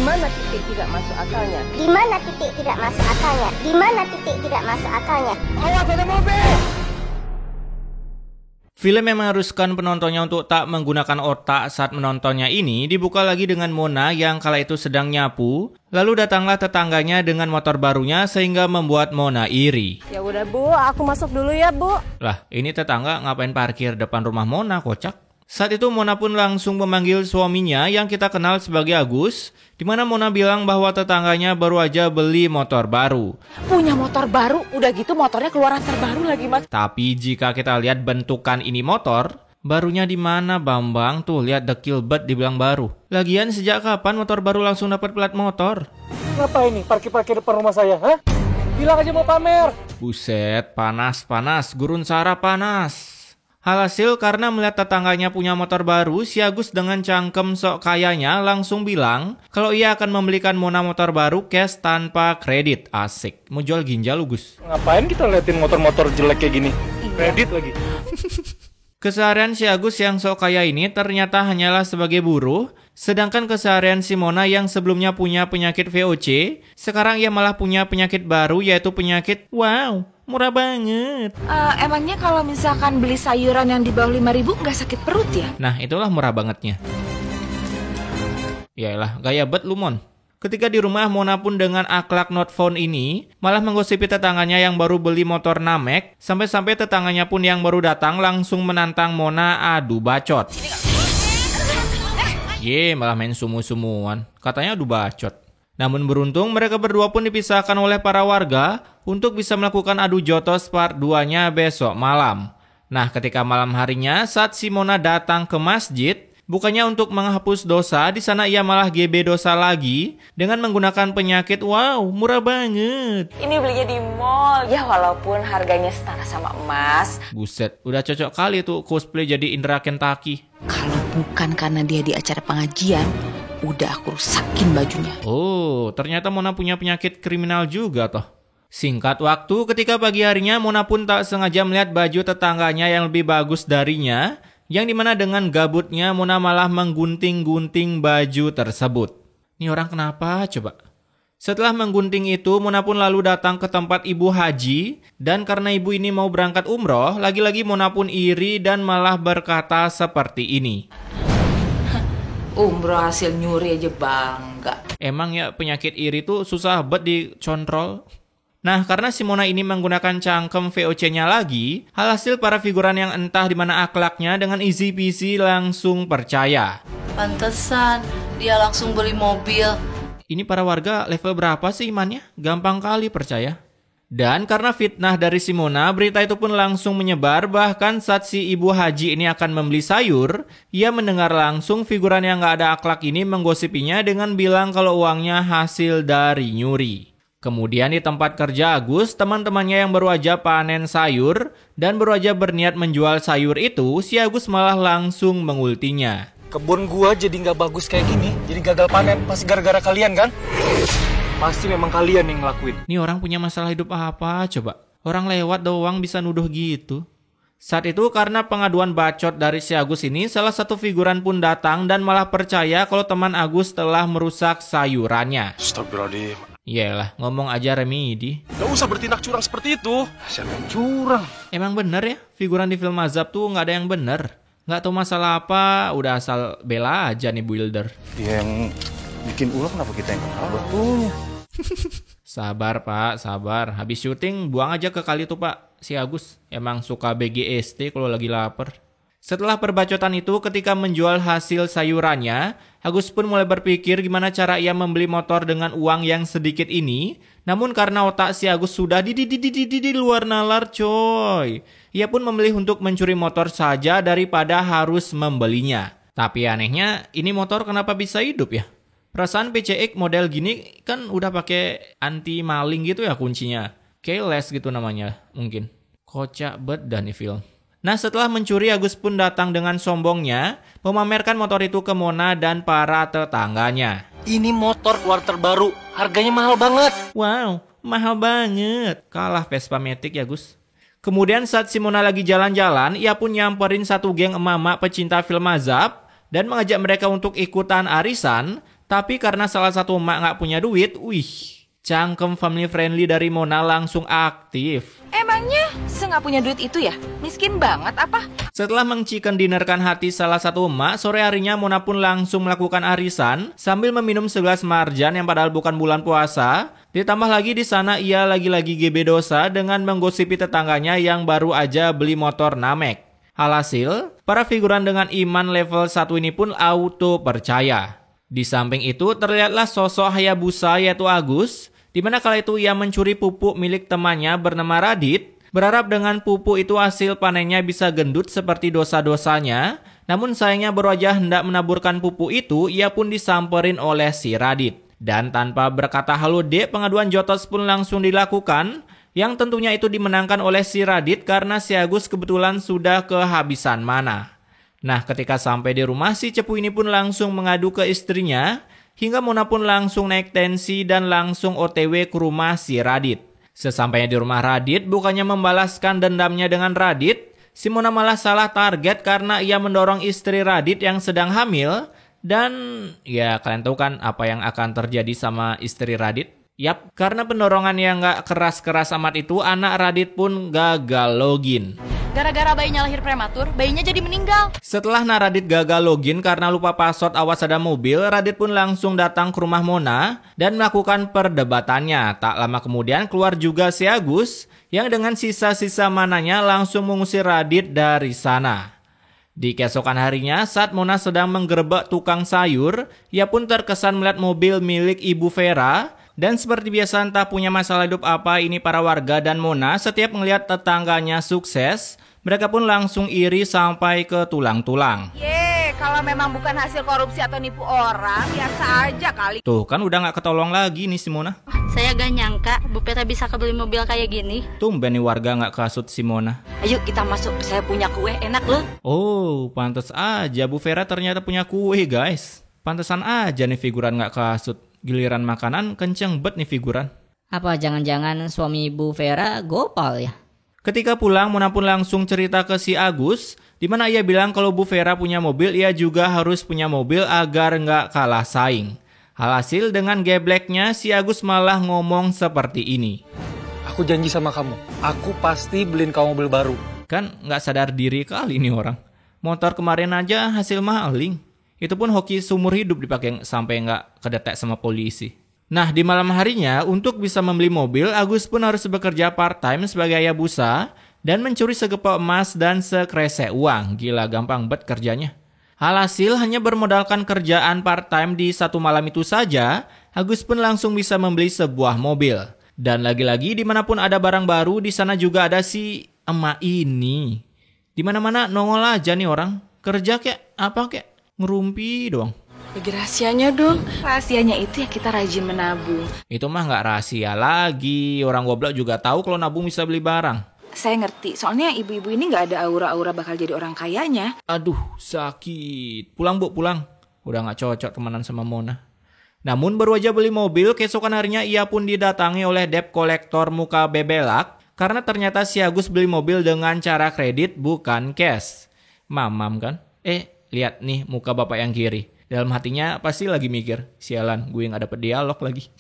mana titik tidak masuk akalnya? Di mana titik tidak masuk akalnya? Di mana titik tidak masuk akalnya? Awas ada mobil! Film yang mengharuskan penontonnya untuk tak menggunakan otak saat menontonnya ini dibuka lagi dengan Mona yang kala itu sedang nyapu. Lalu datanglah tetangganya dengan motor barunya sehingga membuat Mona iri. Ya udah Bu, aku masuk dulu ya Bu. Lah, ini tetangga ngapain parkir depan rumah Mona, kocak? Saat itu Mona pun langsung memanggil suaminya yang kita kenal sebagai Agus, di mana Mona bilang bahwa tetangganya baru aja beli motor baru. Punya motor baru, udah gitu motornya keluaran terbaru lagi Mas. Tapi jika kita lihat bentukan ini motor, barunya di mana Bambang? Tuh lihat dekil bet dibilang baru. Lagian sejak kapan motor baru langsung dapat plat motor? Ngapain nih parkir-parkir depan rumah saya, hah? Bilang aja mau pamer. Buset, panas, gurun Sara panas. Alhasil karena melihat tetangganya punya motor baru, si Agus dengan cangkem sok kayanya langsung bilang kalau ia akan membelikan Mona motor baru cash tanpa kredit. Asik, mau jual ginjal lu Gus. Ngapain kita liatin motor-motor jelek kayak gini? Kredit lagi. Keseharian si Agus yang sok kaya ini ternyata hanyalah sebagai buruh, sedangkan keseharian si Mona yang sebelumnya punya penyakit VOC, sekarang ia malah punya penyakit baru yaitu penyakit murah banget. Emangnya kalau misalkan beli sayuran yang di bawah 5.000 nggak sakit perut ya? Nah, itulah murah bangetnya. Yaelah, gaya bet lu Mon. Ketika di rumah, Mona pun dengan akhlak not found ini malah menggosipi tetangganya yang baru beli motor Namek, sampai-sampai tetangganya pun yang baru datang langsung menantang Mona adu bacot. Malah main sumu-sumuan. Katanya adu bacot. Namun beruntung mereka berdua pun dipisahkan oleh para warga untuk bisa melakukan adu jotos part 2-nya besok malam. Nah, ketika malam harinya saat si Mona datang ke masjid, bukannya untuk menghapus dosa, di sana ia malah GB dosa lagi dengan menggunakan penyakit murah banget. Ini belinya di mall. Ya walaupun harganya setara sama emas. Buset, udah cocok kali tuh cosplay jadi Indra Kentaki. Kalau bukan karena dia di acara pengajian, udah aku rusakin bajunya. Oh, ternyata Mona punya penyakit kriminal juga toh. Singkat waktu, ketika pagi harinya Mona pun tak sengaja melihat baju tetangganya yang lebih bagus darinya, yang dimana dengan gabutnya Mona malah menggunting-gunting baju tersebut. Ini orang kenapa coba? Setelah menggunting itu, Mona pun lalu datang ke tempat ibu haji, dan karena ibu ini mau berangkat umroh, lagi-lagi Mona pun iri dan malah berkata seperti ini. Umroh hasil nyuri aja bangga. Emang ya penyakit iri tuh susah banget dicontrol. Nah, karena si Mona ini menggunakan cangkem VOC-nya lagi, alhasil para figuran yang entah di mana akhlaknya dengan easy peasy langsung percaya. Pantesan dia langsung beli mobil. Ini para warga level berapa sih imannya? Gampang kali percaya. Dan karena fitnah dari si Mona, berita itu pun langsung menyebar. Bahkan saat si ibu haji ini akan membeli sayur, ia mendengar langsung figuran yang gak ada akhlak ini menggosipinya dengan bilang kalau uangnya hasil dari nyuri. Kemudian di tempat kerja Agus, teman-temannya yang baru aja panen sayur dan baru aja berniat menjual sayur itu, si Agus malah langsung mengultinya. Kebun gua jadi nggak bagus kayak gini, jadi gagal panen, pasti gara-gara kalian kan? Pasti memang kalian yang ngelakuin. Ini orang punya masalah hidup apa coba? Orang lewat doang bisa nuduh gitu. Saat itu karena pengaduan bacot dari si Agus ini, salah satu figuran pun datang dan malah percaya kalau teman Agus telah merusak sayurannya. Astagfirullahaladzim. Iyalah, ngomong aja Remedi. Gak usah bertindak curang seperti itu. Siapa yang curang? Emang bener ya, figuran di film Azab tuh gak ada yang bener. Gak tahu masalah apa, udah asal bela aja nih builder. Dia yang bikin ulah, kenapa kita yang kenal betulnya? Sabar Pak, sabar. Habis syuting buang aja ke kali tuh Pak. Si Agus emang suka BGST kalau lagi lapar. Setelah perbacotan itu, ketika menjual hasil sayurannya, Agus pun mulai berpikir gimana cara ia membeli motor dengan uang yang sedikit ini. Namun karena otak si Agus sudah di luar nalar coy. Ia pun memilih untuk mencuri motor saja daripada harus membelinya. Tapi anehnya, ini motor kenapa bisa hidup ya? Perasaan PCX model gini kan udah pakai anti maling gitu ya kuncinya. Keyless gitu namanya mungkin. Kocak bet dan film. Nah, setelah mencuri, Agus pun datang dengan sombongnya memamerkan motor itu ke Mona dan para tetangganya. Ini motor keluar terbaru, harganya mahal banget. Wow, mahal banget. Kalah Vespa Matic ya Gus. Kemudian saat si Mona lagi jalan-jalan, ia pun nyamperin satu geng emak-emak pecinta film Azab dan mengajak mereka untuk ikutan arisan. Tapi karena salah satu emak nggak punya duit, cangkem family friendly dari Mona langsung aktif. Emangnya nggak punya duit itu ya? Miskin banget apa? Setelah mengchicken dinerkan hati salah satu emak, sore harinya Mona pun langsung melakukan arisan sambil meminum segelas marjan yang padahal bukan bulan puasa. Ditambah lagi di sana ia lagi-lagi GB dosa dengan menggosipi tetangganya yang baru aja beli motor Namek. Alhasil, para figuran dengan iman level 1 ini pun auto percaya. Di samping itu terlihatlah sosok Hayabusa yaitu Agus, di mana kala itu ia mencuri pupuk milik temannya bernama Radit, berharap dengan pupuk itu hasil panennya bisa gendut seperti dosa-dosanya. Namun sayangnya baru aja hendak menaburkan pupuk itu, ia pun disamperin oleh si Radit. Dan tanpa berkata halo dek, pengaduan jotos pun langsung dilakukan, yang tentunya itu dimenangkan oleh si Radit karena si Agus kebetulan sudah kehabisan mana. Nah, ketika sampai di rumah, si Cepu ini pun langsung mengadu ke istrinya, hingga Mona pun langsung naik tensi dan langsung OTW ke rumah si Radit. Sesampainya di rumah Radit, bukannya membalaskan dendamnya dengan Radit, si Mona malah salah target karena ia mendorong istri Radit yang sedang hamil. Dan ya kalian tahu kan apa yang akan terjadi sama istri Radit? Yap, karena pendorongan yang gak keras-keras amat itu, anak Radit pun gagal login. Gara-gara bayinya lahir prematur, bayinya jadi meninggal. Setelah Radit gagal login karena lupa password awas ada mobil, Radit pun langsung datang ke rumah Mona dan melakukan perdebatannya. Tak lama kemudian keluar juga si Agus yang dengan sisa-sisa mananya langsung mengusir Radit dari sana. Di keesokan harinya, saat Mona sedang menggerebek tukang sayur, ia pun terkesan melihat mobil milik Ibu Vera. Dan seperti biasa entah punya masalah hidup apa ini para warga dan Mona setiap melihat tetangganya sukses, mereka pun langsung iri sampai ke tulang-tulang. Kalau memang bukan hasil korupsi atau nipu orang, biasa aja kali. Tuh kan udah gak ketolong lagi nih si Mona. Saya gak nyangka Bu Vera bisa kebeli mobil kayak gini. Tumben nih warga gak kasut si Mona. Ayo kita masuk, saya punya kue enak loh. Oh, pantes aja Bu Vera ternyata punya kue guys. Pantesan aja nih figuran gak kasut. Giliran makanan kenceng bet nih figuran. Apa jangan-jangan suami Bu Vera gopal ya? Ketika pulang, Mona pun langsung cerita ke si Agus, di mana ia bilang kalau Bu Vera punya mobil, ia juga harus punya mobil agar nggak kalah saing. Alhasil dengan gebleknya, si Agus malah ngomong seperti ini. Aku janji sama kamu, aku pasti beliin kamu mobil baru. Kan nggak sadar diri kali nih orang. Motor kemarin aja hasil maling. Itu pun hoki seumur hidup dipakai sampai nggak kedetek sama polisi. Nah, di malam harinya, untuk bisa membeli mobil, Agus pun harus bekerja part-time sebagai Hayabusa dan mencuri segepok emas dan sekresek uang. Gila, gampang bet kerjanya. Alhasil, hanya bermodalkan kerjaan part-time di satu malam itu saja, Agus pun langsung bisa membeli sebuah mobil. Dan lagi-lagi, dimanapun ada barang baru, di sana juga ada si emak ini. Dimana-mana nongol aja nih orang. Kerja kek, apa kek, ngerumpi doang. Bagi rahasianya dong. Rahasianya itu ya kita rajin menabung. Itu mah nggak rahasia lagi. Orang goblok juga tahu kalau nabung bisa beli barang. Saya ngerti, soalnya ibu-ibu ini nggak ada aura-aura bakal jadi orang kayanya. Aduh, sakit. Pulang bu, pulang. Udah nggak cocok temenan sama Mona. Namun baru aja beli mobil, keesokan harinya ia pun didatangi oleh debt kolektor muka bebelak. Karena ternyata si Agus beli mobil dengan cara kredit bukan cash. Mamam kan? Lihat nih muka bapak yang kiri. Dalam hatinya pasti lagi mikir, sialan gue gak dapet dialog lagi.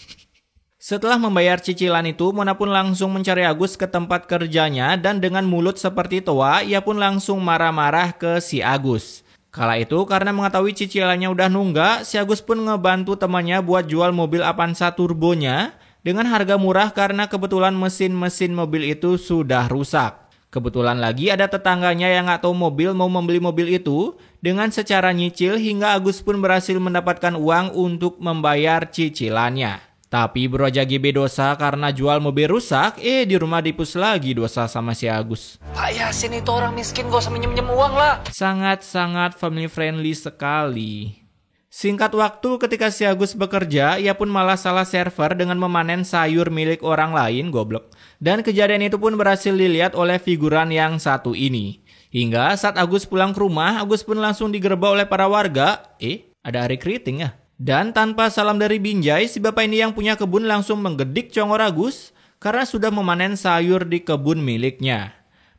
Setelah membayar cicilan itu, Mona pun langsung mencari Agus ke tempat kerjanya dan dengan mulut seperti toa, ia pun langsung marah-marah ke si Agus. Kala itu karena mengetahui cicilannya udah nunggak, si Agus pun ngebantu temannya buat jual mobil Avanza turbonya dengan harga murah karena kebetulan mesin-mesin mobil itu sudah rusak. Kebetulan lagi ada tetangganya yang gak tahu mobil mau membeli mobil itu dengan secara nyicil hingga Agus pun berhasil mendapatkan uang untuk membayar cicilannya. Tapi baru aja GB dosa karena jual mobil rusak, di rumah dipus lagi dosa sama si Agus. Pak Yasin itu orang miskin, gak usah minjem-minjem uang lah. Sangat-sangat family friendly sekali. Singkat waktu ketika si Agus bekerja, ia pun malah salah server dengan memanen sayur milik orang lain, goblok. Dan kejadian itu pun berhasil dilihat oleh figuran yang satu ini. Hingga saat Agus pulang ke rumah, Agus pun langsung digerebek oleh para warga. Ada Ari Kriting ya? Dan tanpa salam dari Binjai, si bapak ini yang punya kebun langsung menggedik congor Agus karena sudah memanen sayur di kebun miliknya.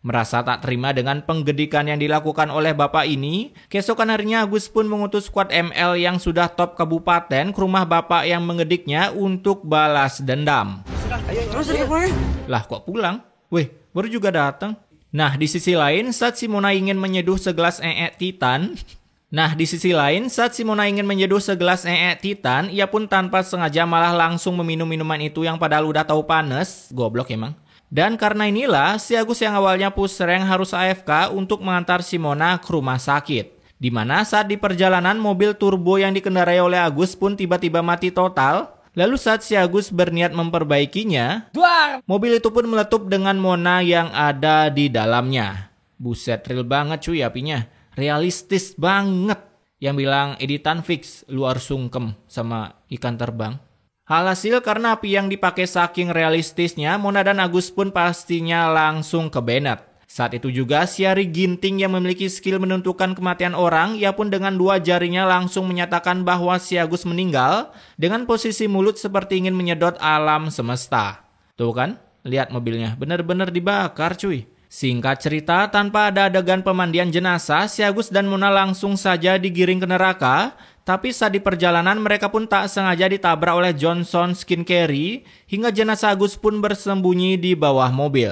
Merasa tak terima dengan penggedikan yang dilakukan oleh bapak ini, keesokan harinya Agus pun mengutus skuad ML yang sudah top kabupaten ke rumah bapak yang mengediknya untuk balas dendam. Lah kok pulang? Weh, baru juga datang. Nah, di sisi lain saat Simona ingin menyeduh segelas Titan, ia pun tanpa sengaja malah langsung meminum minuman itu yang padahal udah tahu panas. Goblok emang. Dan karena inilah, si Agus yang awalnya push rank harus AFK untuk mengantar Simona ke rumah sakit. Dimana saat di perjalanan mobil turbo yang dikendarai oleh Agus pun tiba-tiba mati total. Lalu saat si Agus berniat memperbaikinya, mobil itu pun meletup dengan Mona yang ada di dalamnya. Buset, real banget cuy apinya. Realistis banget. Yang bilang editan fix, luar sungkem sama ikan terbang. Alhasil karena api yang dipakai saking realistisnya, Mona dan Agus pun pastinya langsung ke Bennett. Saat itu juga si Ari Ginting yang memiliki skill menentukan kematian orang, ia pun dengan 2 jarinya langsung menyatakan bahwa si Agus meninggal dengan posisi mulut seperti ingin menyedot alam semesta. Tuh kan, lihat mobilnya, bener-bener dibakar cuy. Singkat cerita, tanpa ada adegan pemandian jenazah, si Agus dan Mona langsung saja digiring ke neraka. Tapi saat di perjalanan mereka pun tak sengaja ditabrak oleh Johnson Skin Carry hingga jenazah Agus pun bersembunyi di bawah mobil.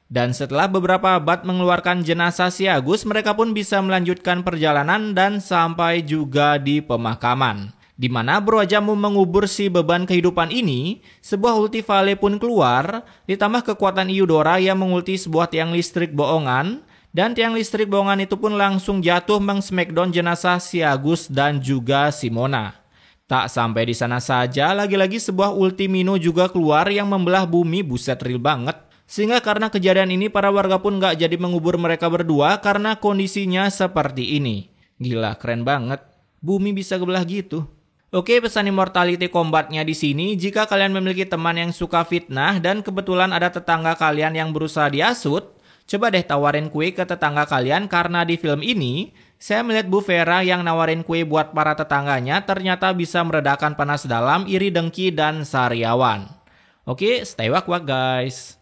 Dan setelah beberapa abad mengeluarkan jenazah si Agus, mereka pun bisa melanjutkan perjalanan dan sampai juga di pemakaman. Di mana Bro Ajamu mengubur si beban kehidupan ini, sebuah ulti Vale pun keluar, ditambah kekuatan Eudora yang mengulti sebuah tiang listrik bohongan. Dan tiang listrik bohongan itu pun langsung jatuh meng-smackdown jenazah si Agus dan juga si Mona. Tak sampai di sana saja, lagi-lagi sebuah ulti Mino juga keluar yang membelah bumi, buset real banget. Sehingga karena kejadian ini para warga pun gak jadi mengubur mereka berdua karena kondisinya seperti ini. Gila, keren banget. Bumi bisa kebelah gitu. Oke, pesan Immortality Combatnya di sini, jika kalian memiliki teman yang suka fitnah dan kebetulan ada tetangga kalian yang berusaha dihasut, coba deh tawarin kue ke tetangga kalian karena di film ini, saya melihat Bu Vera yang nawarin kue buat para tetangganya ternyata bisa meredakan panas dalam, iri dengki, dan sariawan. Oke, stay wak-wak guys.